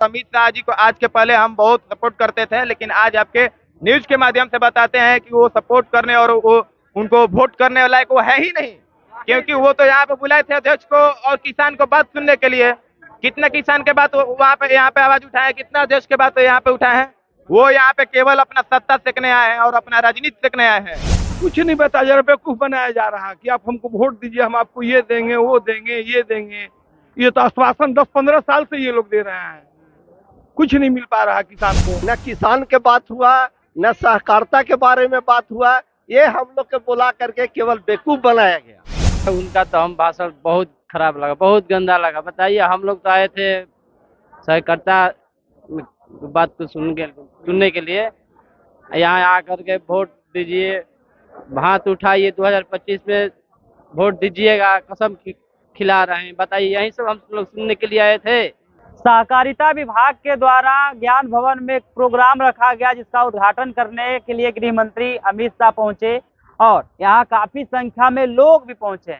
अमित शाह जी को आज के पहले हम बहुत सपोर्ट करते थे, लेकिन आज आपके न्यूज के माध्यम से बताते हैं कि वो सपोर्ट करने और वो उनको वोट करने लायक वो है ही नहीं, क्योंकि वो तो यहाँ पे बुलाए थे अध्यक्ष को और किसान को बात सुनने के लिए। कितने किसान के बात वहाँ पे यहाँ पे आवाज उठाए, कितना अध्यक्ष के बात यहाँ पे उठाए हैं। वो यहाँ पे केवल अपना सत्ता सेकने आए हैं और अपना राजनीति सेकने आए हैं। कुछ नहीं बताया जा रहा, बेवकूफ बनाया जा रहा कि आप हमको वोट दीजिए, हम आपको ये देंगे, वो देंगे, ये देंगे। ये तो आश्वासन 10-15 साल से ये लोग दे रहे हैं, कुछ नहीं मिल पा रहा किसान को। न किसान के बात हुआ, न सहकारिता के बारे में बात हुआ। ये हम लोग के बुला करके केवल बेवकूफ बनाया गया। उनका तो हम भाषण बहुत खराब लगा, बहुत गंदा लगा। बताइए, हम लोग तो आए थे सहकारिता बात को सुनने के लिए, यहाँ आकर के वोट दीजिए, हाथ उठाइए, 2025 में वोट दीजिएगा, कसम खिला रहे हैं। बताइए, यही सब हम लोग सुनने के लिए आए थे। सहकारिता विभाग के द्वारा ज्ञान भवन में एक प्रोग्राम रखा गया, जिसका उद्घाटन करने के लिए गृह मंत्री अमित शाह पहुंचे और यहाँ काफी संख्या में लोग भी पहुंचे।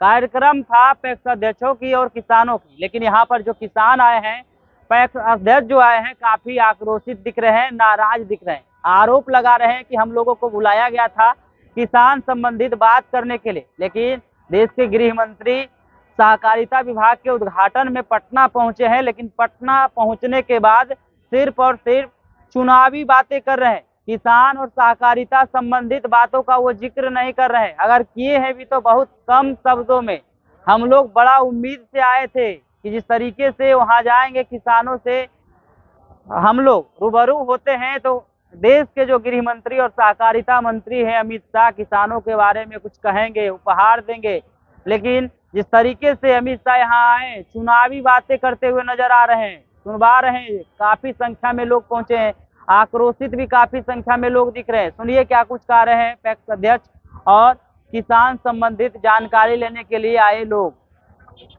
कार्यक्रम था पैक्स अध्यक्षों की और किसानों की, लेकिन यहाँ पर जो किसान आए हैं, पैक्स अध्यक्ष जो आए हैं, काफी आक्रोशित दिख रहे हैं, नाराज दिख रहे हैं। आरोप लगा रहे हैं कि हम लोगों को बुलाया गया था किसान संबंधित बात करने के लिए, लेकिन देश के गृह मंत्री सहकारिता विभाग के उद्घाटन में पटना पहुंचे हैं, लेकिन पटना पहुंचने के बाद सिर्फ और सिर्फ चुनावी बातें कर रहे हैं। किसान और सहकारिता संबंधित बातों का वो जिक्र नहीं कर रहे हैं, अगर किए हैं भी तो बहुत कम शब्दों में। हम लोग बड़ा उम्मीद से आए थे कि जिस तरीके से वहां जाएंगे, किसानों से हम लोग रूबरू होते हैं, तो देश के जो गृह मंत्री और सहकारिता मंत्री हैं अमित शाह, किसानों के बारे में कुछ कहेंगे, उपहार देंगे। लेकिन जिस तरीके से अमित शाह यहाँ आए, चुनावी बातें करते हुए नजर आ रहे हैं, सुनवा रहे हैं, काफी संख्या में लोग पहुंचे हैं, आक्रोशित भी काफी संख्या में लोग दिख रहे हैं। सुनिए क्या कुछ कह रहे हैं पैक्स अध्यक्ष और किसान संबंधित जानकारी लेने के लिए आए लोग।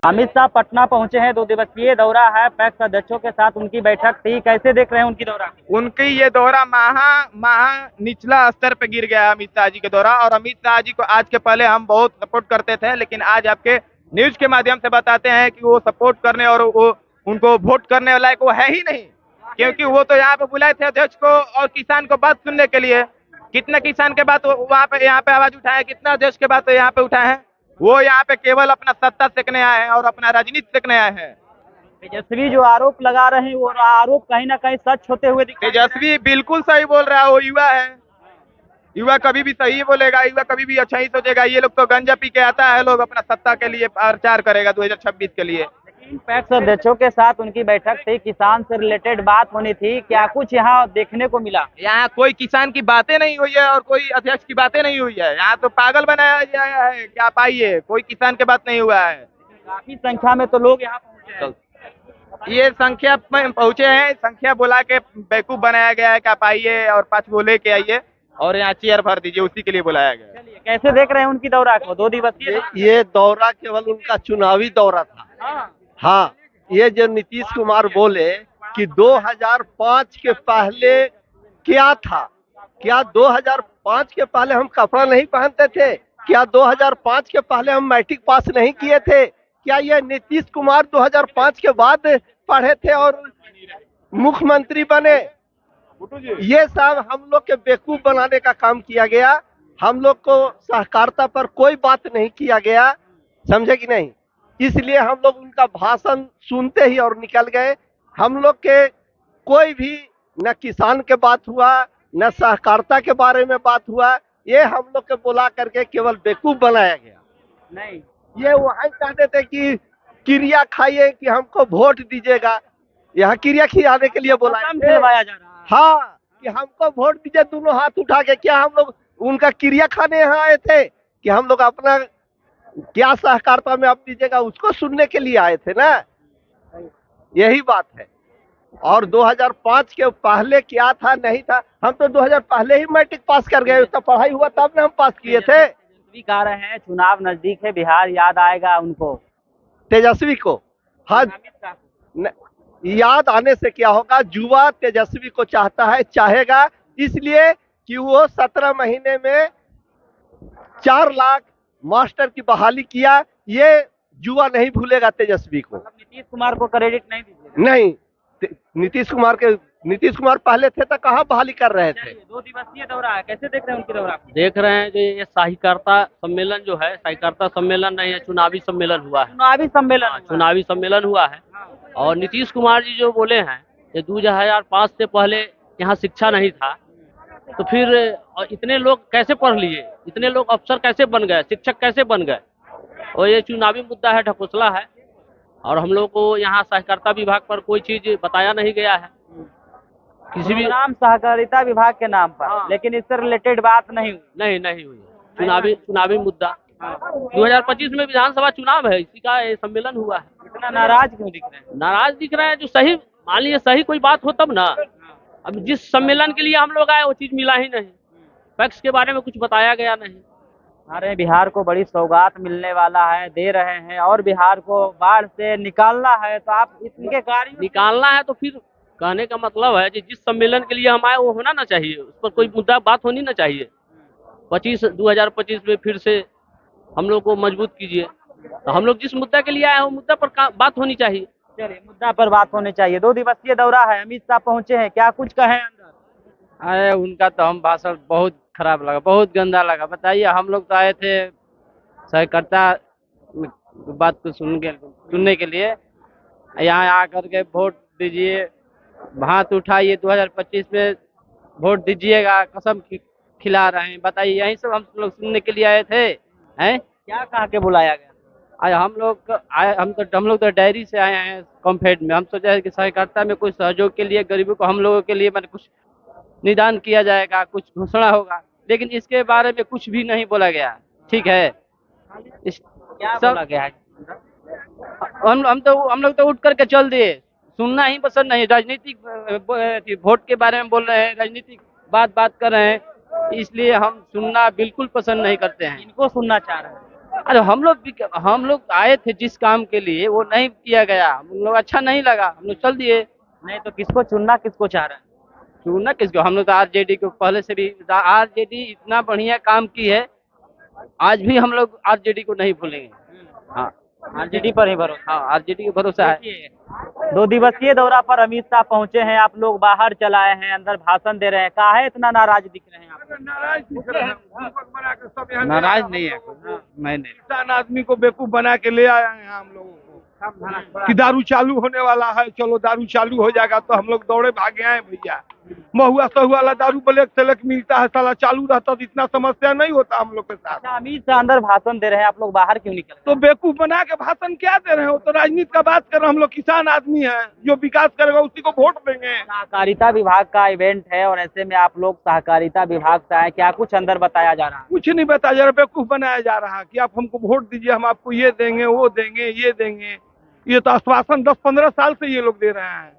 अमित शाह पटना पहुंचे हैं, 2 दिवसीय दौरा है, पैक्स अध्यक्षों के साथ उनकी बैठक थी। कैसे देख रहे हैं उनकी दौरा? उनकी ये दौरा महा निचला स्तर पे गिर गया अमित शाह जी के दौरा। और अमित शाह जी को आज के पहले हम बहुत सपोर्ट करते थे, लेकिन आज आपके न्यूज के माध्यम से बताते हैं कि वो सपोर्ट करने और वो उनको वोट करने लायक वो है ही नहीं, क्योंकि वो तो यहाँ पे बुलाए थे अध्यक्ष को और किसान को बात सुनने के लिए। कितने किसान के बात वहाँ पे यहाँ पे आवाज उठाए, कितना अध्यक्ष के बात यहाँ पे उठाए हैं। वो यहाँ पे केवल अपना सत्ता सेकने आए हैं और अपना राजनीति सेकने आए हैं। तेजस्वी जो आरोप लगा रहे हैं, वो आरोप कहीं ना कहीं सच होते हुए दिख रहे हैं। तेजस्वी बिल्कुल सही बोल रहा है, वो युवा है, युवा कभी भी सही बोलेगा, युवा कभी भी अच्छा ही सोचेगा। ये लोग तो गंजा पी के आता है, लोग अपना सत्ता के लिए प्रचार करेगा 2026 के लिए। लेकिन पैक्स अध्यक्षों के साथ उनकी बैठक थी, किसान से रिलेटेड बात होनी थी, क्या कुछ यहाँ देखने को मिला? यहाँ कोई किसान की बातें नहीं हुई है और कोई अध्यक्ष की बातें नहीं हुई है। यहाँ तो पागल बनाया गया है कि आप आइए, कोई किसान की बात नहीं हुआ है। काफी संख्या में तो लोग यहाँ पहुंचे हैं। ये संख्या में पहुंचे हैं, संख्या बुला के बेवकूफ बनाया गया है कि आप आइए और 5 वो लेके आइए और यहाँ चेयर भर दीजिए, उसी के लिए बुलाया गया। चलिए, कैसे देख रहे हैं उनकी दौरा को? 2 दिवसीय ये दौरा केवल उनका चुनावी दौरा था। हाँ, ये जो नीतीश कुमार बोले कि 2005 के पहले क्या था, क्या 2005 के पहले हम कपड़ा नहीं पहनते थे, क्या 2005 के पहले हम मैट्रिक पास नहीं किए थे, क्या ये नीतीश कुमार 2005 के बाद पढ़े थे और मुख्यमंत्री बने? ये सब हम लोग के बेवकूफ बनाने का काम किया गया। हम लोग को सहकारिता पर कोई बात नहीं किया गया, समझे कि नहीं? इसलिए हम लोग उनका भाषण सुनते ही और निकल गए। हम लोग के कोई भी न किसान के बात हुआ, न सहकारिता के बारे में बात हुआ। ये हम लोग के बुला करके केवल बेवकूफ बनाया गया। नहीं, ये वही कहते थे कि क्रिया खाइए कि हमको वोट दीजिएगा। यहाँ क्रिया खिलाने के लिए बुलाया जा रहा है। हाँ, कि हमको वोट दीजिए, दोनों हाथ उठा के। क्या हम लोग उनका क्रिया खाने यहाँ आए थे कि हम लोग अपना क्या सहकारिता में आप दीजिएगा उसको सुनने के लिए आए थे ना? यही बात है। और 2005 के पहले क्या था नहीं था, हम तो 2000 पहले ही मैट्रिक पास कर गए, तो पढ़ाई हुआ तब ना हम पास किए थे। तेजस्वी कह रहे हैं चुनाव नजदीक है, बिहार याद आएगा उनको, तेजस्वी को। हाँ, याद आने से क्या होगा, युवा तेजस्वी को चाहता है, चाहेगा, इसलिए कि वो 17 महीने में 4 लाख मास्टर की बहाली किया। ये युवा नहीं भूलेगा तेजस्वी को। नीतीश कुमार को क्रेडिट नहीं दीजिए? नहीं, नीतीश कुमार पहले थे तो कहाँ बहाली कर रहे थे। 2 दिवसीय दौरा है, कैसे देख रहे हैं उनकी दौरा को? देख रहे हैं जो ये सहकारिता सम्मेलन जो है, सहकारिता सम्मेलन नहीं है, चुनावी सम्मेलन हुआ है। चुनावी सम्मेलन हुआ है। चुनावी सम्मेलन हुआ है। और नीतीश कुमार जी जो बोले हैं ये 2005 से पहले यहाँ शिक्षा नहीं था, तो फिर इतने लोग कैसे पढ़ लिए, इतने लोग अफसर कैसे बन गए, शिक्षक कैसे बन गए। और ये चुनावी मुद्दा है, ढकोसला है। और हम लोग को यहाँ सहकारिता विभाग पर कोई चीज बताया नहीं गया है किसी भी। नाम सहकारिता विभाग के नाम पर, हाँ। लेकिन इससे रिलेटेड बात नहीं हुई। नहीं हुई। चुनावी मुद्दा 2025 में विधानसभा चुनाव है, इसी का ये सम्मेलन हुआ है। इतना नाराज क्यों दिख रहे हैं? नाराज दिख रहे हैं, जो सही मान लीजिए सही कोई बात हो तब ना। अब जिस सम्मेलन के लिए हम लोग आए वो चीज मिला ही नहीं, पैक्स के बारे में कुछ बताया गया नहीं। हमारे बिहार को बड़ी सौगात मिलने वाला है, दे रहे हैं, और बिहार को बाढ़ से निकालना है, तो आप इनके कार्य निकालना है तो फिर कहने का मतलब है कि जिस सम्मेलन के लिए हम आए वो होना ना चाहिए, उस पर कोई मुद्दा बात होनी ना चाहिए। 2025 में फिर से हम लोग को मजबूत कीजिए, तो हम लोग जिस मुद्दा के लिए आए हैं वो मुद्दा पर बात होनी चाहिए। चलिए, मुद्दा पर बात होनी चाहिए। 2 दिवसीय दौरा है, अमित शाह पहुंचे हैं, क्या कुछ कहें अंदर? अरे उनका तो हम भाषण बहुत खराब लगा, बहुत गंदा लगा। बताइए, हम लोग तो आए थे सहकारिता बात को सुनने के लिए, यहाँ आकर के वोट दीजिए, हाथ उठाइए, 2025 में वोट दीजिएगा, कसम खिला रहे हैं। बताइए, यही सब हम लोग सुनने के लिए आए थे। हैं क्या कहा के बुलाया गया? आज हम लोग तो डायरी से आए हैं कॉम्फेड में। हम सोचा है कि सहकारिता में कुछ सहयोग के लिए गरीबों को हम लोगों के लिए मैंने कुछ निदान किया जाएगा, कुछ घोषणा होगा, लेकिन इसके बारे में कुछ भी नहीं बोला गया। ठीक है, क्या बोला गया है? हम लोग तो उठ करके चल दिए। सुनना ही पसंद नहीं, राजनीतिक वोट के बारे में बोल रहे हैं, राजनीतिक बात कर रहे हैं, इसलिए हम सुनना बिल्कुल पसंद नहीं करते हैं। इनको सुनना चाह रहे हैं? अरे हम लोग आए थे जिस काम के लिए वो नहीं किया गया, हम लोग अच्छा नहीं लगा, हम लोग चल दिए। नहीं तो किसको चुनना, किसको चाह रहे हैं? चुनना किसको, हम लोग तो आरजेडी को पहले से भी, आरजेडी इतना बढ़िया काम की है, आज भी हम लोग आरजेडी को नहीं भूलेंगे। हाँ, आरजेडी पर ही भरोसा। हाँ, आरजेडी का भरोसा है। 2 दिवसीय दौरा पर अमित शाह पहुंचे हैं, आप लोग बाहर चलाए हैं, अंदर भाषण दे रहे हैं, काहे इतना नाराज दिख रहे हैं आप? नाराज दिख रहे हैं, दीपक बना के सब यहाँ नाराज नहीं है, मैं नहीं। किसान आदमी को बेवकूफ बना के ले आए हैं हम लोगों को कि दारू चालू होने वाला है, चलो दारू चालू हो जाएगा, तो हम लोग दौड़े भागे आए भैया। महुआ सहुआ वाला दारू ब्लैक सेलेक्ट मिलता है, साला चालू रहता तो इतना समस्या नहीं होता हम लोग के साथ। अच्छा, अमित शाह अंदर भाषण दे रहे हैं, आप लोग बाहर क्यों निकल? तो बेवकूफ बना के भाषण क्या दे रहे हो, तो राजनीति का बात कर रहे हैं। हम लोग किसान आदमी हैं, जो विकास करेगा उसी को वोट देंगे। सहकारिता विभाग का इवेंट है और ऐसे में आप लोग सहकारिता विभाग से आए, क्या कुछ अंदर बताया जा रहा है? कुछ नहीं बताया जा रहा, बेवकूफ बनाया जा रहा है कि आप हमको वोट दीजिए, हम आपको ये देंगे, वो देंगे, ये देंगे। ये तो आश्वासन 10-15 साल से ये लोग दे रहे हैं,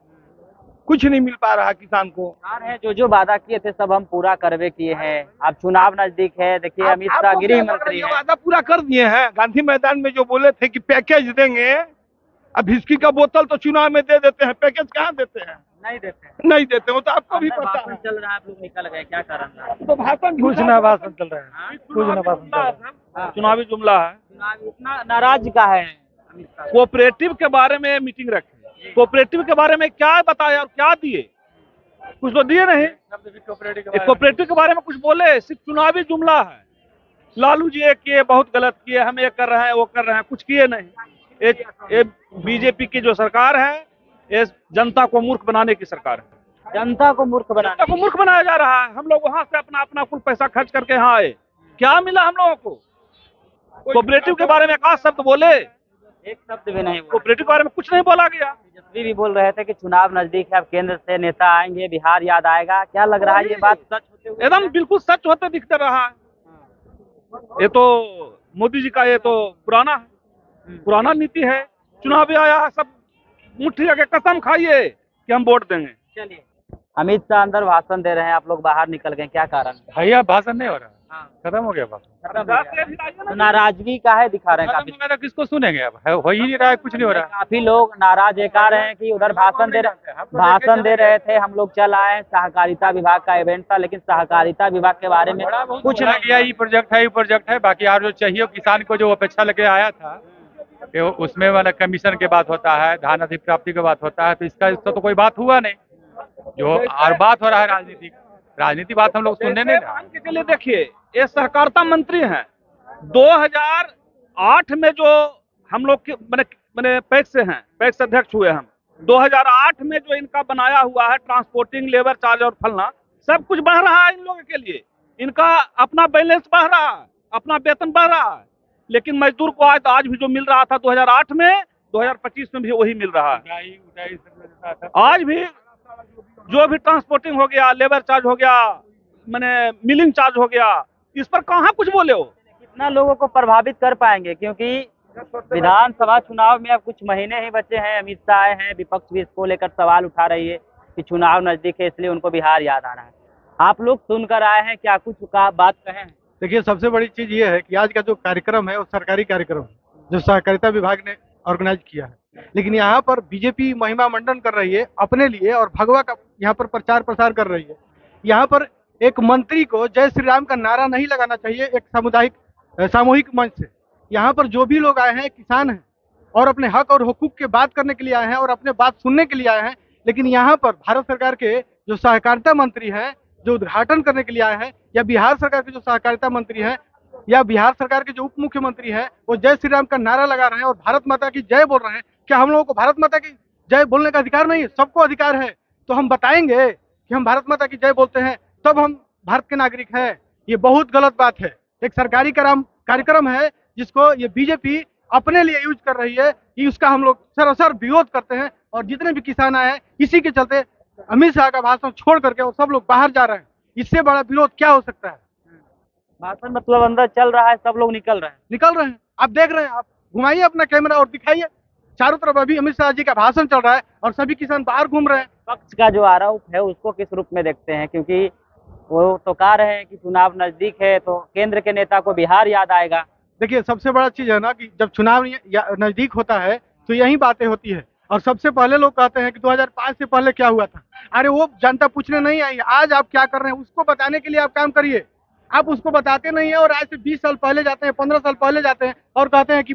कुछ नहीं मिल पा रहा किसान को। जो वादा किए थे सब हम पूरा करवे किए हैं, अब चुनाव नजदीक है, देखिए अमित शाह गृह मंत्री है। वादा पूरा कर दिए हैं। गांधी मैदान में जो बोले थे कि पैकेज देंगे, अब हिस्की का बोतल तो चुनाव में दे देते हैं, पैकेज कहाँ देते हैं? नहीं देते। नहीं देते, वो तो आपको भी पता है। चल रहा है, आप लोग निकल गए, क्या कारण रहा? तो भाषण कुछ ना भाषण चल रहा है, कुछ ना भाषण चल रहा है, चुनावी जुमला है। चुनाव इतना नाराज का है अमित शाह। कोऑपरेटिव के बारे में मीटिंग रखे, कोऑपरेटिव के बारे में क्या बताया और क्या दिए? कुछ तो दिए नहीं। कोऑपरेटिव के बारे में कुछ बोले, सिर्फ चुनावी जुमला है। लालू जी ये किए, बहुत गलत किए, हम ये कर रहे हैं, वो कर रहे हैं, कुछ किए नहीं। एक बीजेपी की जो सरकार है, ये जनता को मूर्ख बनाने की सरकार है। जनता को मूर्ख जनता को मूर्ख बनाया जा रहा है। हम लोग वहां से अपना कुल पैसा खर्च करके यहाँ आए, क्या मिला हम लोगों को? कोऑपरेटिव के बारे में एक शब्द बोले, एक शब्द भी नहीं। कोऑपरेटिव के बारे में कुछ नहीं बोला गया। तेजस्वी भी बोल रहे थे कि चुनाव नजदीक है, अब केंद्र से नेता आएंगे, बिहार याद आएगा, क्या लग रहा है ये बात सच होते हुए? एकदम बिल्कुल सच होते दिखते रहा है। ये तो मोदी जी का ये तो पुराना नीति है। चुनाव भी आया है, सब मुट्ठी के कसम खाइए कि हम वोट देंगे। चलिए, अमित शाह अंदर भाषण दे रहे हैं, आप लोग बाहर निकल गए, क्या कारण? भैया भाषण नहीं हो रहा, खत्म हो गया भाषण। तो नाराजगी का है दिखा रहे हैं काफी। तो किसको सुनेंगे, अब हो ही नहीं रहा है, कुछ नहीं हो रहा। काफी लोग नाराज एक आ रहे हैं कि उधर भाषण दे रहे थे, हम लोग चल आए, सहकारिता विभाग का इवेंट था, लेकिन सहकारिता विभाग के बारे में कुछ नहीं। ये प्रोजेक्ट है, बाकी यार जो चाहिए किसान को जो अपेक्षा लेके आया था कि उसमें वाला कमीशन की बात होता है, धान अधिप्राप्ति की बात होता है, तो इसका तो कोई बात हुआ नहीं। जो और बात हो रहा है राजनीति बात हम लोग सुनने नहीं रहे। मान के चलिए, देखिए ये सहकारिता मंत्री हैं। 2008 में जो हम लोग के मैंने पैक्स से हैं, पैक्स अध्यक्ष हुए हम। 2008 में जो इनका बनाया हुआ है ट्रांसपोर्टिंग, लेबर चार्ज और फलना, सब कुछ बढ़ रहा है इन लोगों के लिए। इनका अपना बैलेंस बढ़ रहा है, अपना वेतन बढ़ रहा है, लेकिन मजदूर को आज भी जो मिल रहा था 2008 में, 2025 में भी वही मिल रहा है। आज भी जो भी ट्रांसपोर्टिंग हो गया, लेबर चार्ज हो गया, मैंने मिलिंग चार्ज हो गया, इस पर कहाँ कुछ बोले हो। कितना लोगों को प्रभावित कर पाएंगे, क्योंकि विधानसभा चुनाव में अब कुछ महीने ही बचे हैं। अमित शाह आए हैं, विपक्ष भी इसको लेकर सवाल उठा रही है कि चुनाव नजदीक है, इसलिए उनको बिहार याद आ रहा है। आप लोग सुनकर आए हैं, क्या कुछ का बात कहें? देखिए, सबसे बड़ी चीज ये है कि आज का जो कार्यक्रम है वो सरकारी कार्यक्रम है, जो सहकारिता विभाग ने ऑर्गेनाइज किया है। लेकिन यहाँ पर बीजेपी महिमा मंडन कर रही है अपने लिए और भगवा का यहाँ पर प्रचार प्रसार कर रही है। यहाँ पर एक मंत्री को जय श्री राम का नारा नहीं लगाना चाहिए एक सामूहिक मंच से। यहाँ पर जो भी लोग आए हैं किसान हैं और अपने हक और हुकूक के बात करने के लिए आए हैं और अपने बात सुनने के लिए आए हैं। लेकिन यहाँ पर भारत सरकार के जो सहकारिता मंत्री हैं, जो उद्घाटन करने के लिए आए हैं, या बिहार सरकार के जो सहकारिता मंत्री हैं, या बिहार सरकार के जो उप मुख्यमंत्री हैं, वो जय श्री राम का नारा लगा रहे हैं और भारत माता की जय बोल रहे हैं। क्या हम लोगों को भारत माता की जय बोलने का अधिकार नहीं है? सबको अधिकार है। तो हम बताएंगे कि हम भारत माता की जय बोलते हैं, तब हम भारत के नागरिक हैं। ये बहुत गलत बात है। एक सरकारी कार्यक्रम है जिसको ये बीजेपी अपने लिए यूज कर रही है, कि उसका हम लोग सरासर विरोध करते हैं। और जितने भी किसान आए हैं, इसी के चलते अमित शाह का भाषण छोड़ करके वो सब लोग बाहर जा रहे हैं। इससे बड़ा विरोध क्या हो सकता है? भाषण मतलब अंदर चल रहा है, सब लोग निकल रहे हैं। आप देख रहे हैं, आप घुमाइए अपना कैमरा और दिखाइए, चारों तरफ अभी अमित शाह जी का भाषण चल रहा है और सभी किसान बाहर घूम रहे हैं। पक्ष का जो आरोप है उसको किस रूप में देखते हैं? क्योंकि वो तो कह रहे हैं कि चुनाव नजदीक है तो केंद्र के नेता को बिहार याद आएगा। देखिए, सबसे बड़ा चीज है ना कि जब चुनाव नजदीक होता है तो यही बातें होती है। और सबसे पहले लोग कहते हैं कि 2005 से पहले क्या हुआ था। अरे वो जनता पूछने नहीं आई, आज आप क्या कर रहे हैं उसको बताने के लिए आप काम करिए। आप उसको बताते नहीं है और आज से 20 साल पहले जाते हैं, 15 साल पहले जाते हैं और कहते हैं कि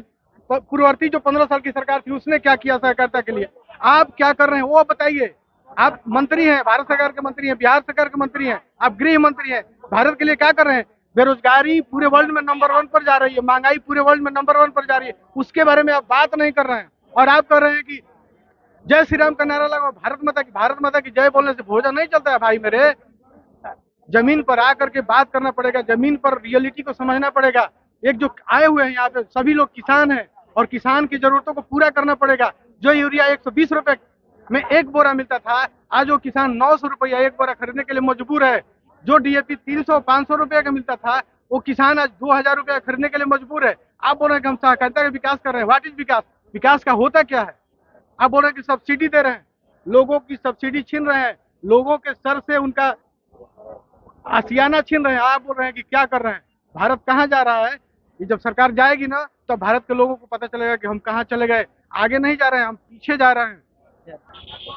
पूर्ववर्ती जो 15 साल की सरकार थी उसने क्या किया सहकारिता के लिए। आप क्या कर रहे हैं वो बताइए। आप मंत्री हैं, भारत सरकार के मंत्री हैं, बिहार सरकार के मंत्री हैं, आप गृह मंत्री हैं, भारत के लिए क्या कर रहे हैं? बेरोजगारी पूरे वर्ल्ड में नंबर 1 पर जा रही है, महंगाई पूरे वर्ल्ड में नंबर 1 पर जा रही है, उसके बारे में आप बात नहीं कर रहे हैं। और आप कह रहे हैं कि जय श्री राम का नारा लगाओ, भारत माता की जय बोलने से भोजन नहीं चलता है भाई मेरे। जमीन पर आकर के बात करना पड़ेगा, जमीन पर रियलिटी को समझना पड़ेगा। एक जो आए हुए हैं यहाँ पे सभी लोग किसान हैं और किसान की जरूरतों को पूरा करना पड़ेगा। जो यूरिया 120 रुपए में एक बोरा मिलता था, आज वो किसान 900 रुपया एक बोरा खरीदने के लिए मजबूर है। जो डीएपी 300-500 रुपये का मिलता था, वो किसान आज 2000 रुपया खरीदने के लिए मजबूर है। आप बोल रहे हैं कि हम सहकारिता का विकास कर रहे हैं। व्हाट इज विकास? विकास का होता क्या है? आप बोल रहे हैं कि सब्सिडी दे रहे हैं, लोगों की सब्सिडी छीन रहे हैं, लोगों के सर से उनका आशियाना छीन रहे हैं। आप बोल रहे हैं कि क्या कर रहे हैं? भारत कहाँ जा रहा है? ये जब सरकार जाएगी ना तो भारत के लोगों को पता चलेगा कि हम कहाँ चले गए। आगे नहीं जा रहे हैं, हम पीछे जा रहे हैं।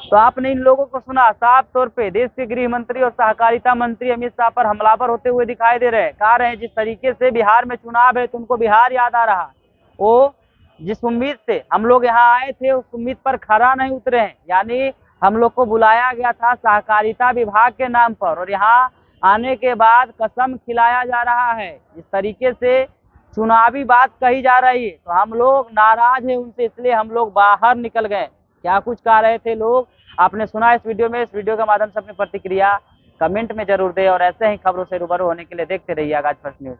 तो आपने इन लोगों को सुना, साफ तौर पे देश के गृह मंत्री और सहकारिता मंत्री अमित शाह पर हमलावर होते हुए दिखाई दे रहे हैं। कह रहे हैं जिस तरीके से बिहार में चुनाव है तो उनको बिहार याद आ रहा। वो जिस उम्मीद से हम लोग यहाँ आए थे उस उम्मीद पर खरा नहीं उतरे हैं। यानी हम लोग को बुलाया गया था सहकारिता विभाग के नाम पर और यहाँ आने के बाद कसम खिलाया जा रहा है। इस तरीके से चुनावी बात कही जा रही है तो हम लोग नाराज हैं उनसे, इसलिए हम लोग बाहर निकल गए। क्या कुछ कह रहे थे लोग आपने सुना इस वीडियो में। इस वीडियो के माध्यम से अपनी प्रतिक्रिया कमेंट में जरूर दें और ऐसे ही खबरों से रूबरू होने के लिए देखते रहिए आगाज फर्स्ट न्यूज।